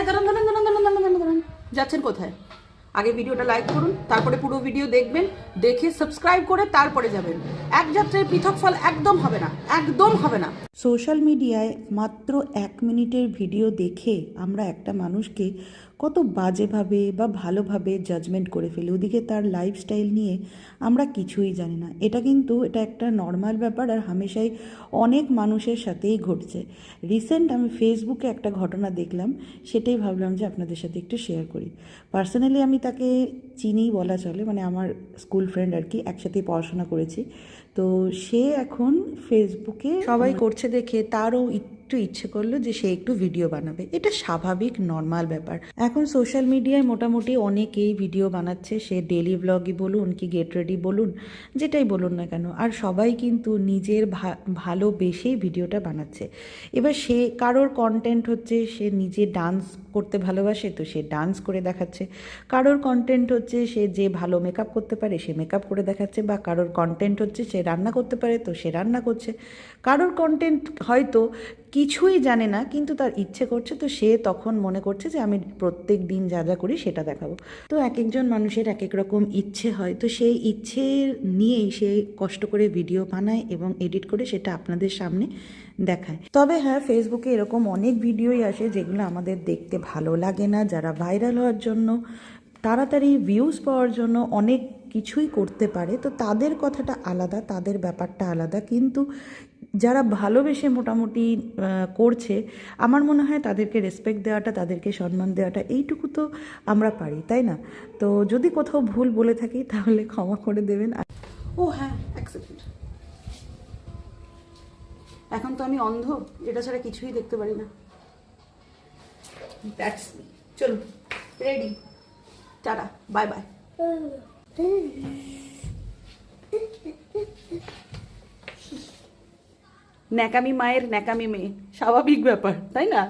দাঁড়ান দাঁড়ান দাঁড়ান দাঁড়ান দাঁড়ান দাঁড়ান দাঁড়ান, যাচ্ছেন কোথায়? আগে ভিডিওটা লাইক করুন, তারপরে পুরো ভিডিও দেখবেন, দেখে সাবস্ক্রাইব করে তারপরে যাবেন। এক যাত্রায় পৃথক ফল একদম হবে না, একদম হবে না। সোশ্যাল মিডিয়ায় মাত্র 1 মিনিটের ভিডিও দেখে আমরা একটা মানুষকে কত বাজেভাবে বা ভালোভাবে জাজমেন্ট করে ফেলি, ওদিকে তার লাইফস্টাইল নিয়ে আমরা কিছুই জানি না। এটা একটা নর্মাল ব্যাপার, আর হামেশাই অনেক মানুষের সাথেই ঘটছে। রিসেন্ট আমি ফেসবুকে একটা ঘটনা দেখলাম, সেটাই ভাবলাম যে আপনাদের সাথে একটু শেয়ার করি। পার্সোনালি আমি তাকে চিনিই বলা চলে, মানে আমার স্কুল ফ্রেন্ড আর কি, একসাথেই পড়াশোনা করেছি। তো সে এখন ফেসবুকে সবাই করছে দেখে তারও একটু ইচ্ছে করলো যে সে একটু ভিডিও বানাবে। এটা স্বাভাবিক নর্মাল ব্যাপার। এখন সোশ্যাল মিডিয়ায় মোটামুটি অনেকেই ভিডিও বানাচ্ছে, সে ডেলি ব্লগই বলুন কি গেট রেডি বলুন, যেটাই বলুন না কেন, আর সবাই কিন্তু নিজের ভালোবেসেই ভিডিওটা বানাচ্ছে। এবার সে কারোর কন্টেন্ট হচ্ছে সে নিজে ডান্স করতে ভালোবাসে, তো সে ডান্স করে দেখাচ্ছে। কারোর কন্টেন্ট হচ্ছে সে যে ভালো মেকআপ করতে পারে সে মেকআপ করে দেখাচ্ছে, বা কারোর কন্টেন্ট হচ্ছে সে রান্না করতে পারে তো সে রান্না করছে। কারোর কন্টেন্ট হয়তো কিছুই জানে না কিন্তু তার ইচ্ছে করছে, তো সে তখন মনে করছে যে আমি প্রত্যেক দিন যা যা করি সেটা দেখাবো। তো এক একজন মানুষের এক এক রকম ইচ্ছে হয়, তো সেই ইচ্ছে নিয়েই সে কষ্ট করে ভিডিও বানায় এবং এডিট করে সেটা আপনাদের সামনে দেখায়। তবে হ্যাঁ, ফেসবুকে এরকম অনেক ভিডিওই আসে যেগুলো আমাদের দেখতে ভালো লাগে না, যারা ভাইরাল হওয়ার জন্য, তাড়াতাড়ি ভিউজ পাওয়ার জন্য অনেক কিছুই করতে পারে। তো তাদের কথাটা আলাদা, তাদের ব্যাপারটা আলাদা, কিন্তু যারা ভালোবেসে মোটামুটি করছে, আমার মনে হয় তাদেরকে রেসপেক্ট দেওয়াটা, তাদেরকে সম্মান দেওয়াটা, এইটুকু তো আমরা পারি, তাই না? তো যদি কোথাও ভুল বলে থাকি তাহলে ক্ষমা করে দেবেন। ও হ্যাঁ, এক সেকেন্ড, এখন তো আমি অন্ধ, এটা ছাড়া কিছুই দেখতে পারি না। That's me. চলুন, রেডি, টাটা, বাই বাই। ন্যাকামি মায়ের ন্যাকামি মেয়ে, স্বাভাবিক ব্যাপার, তাই না?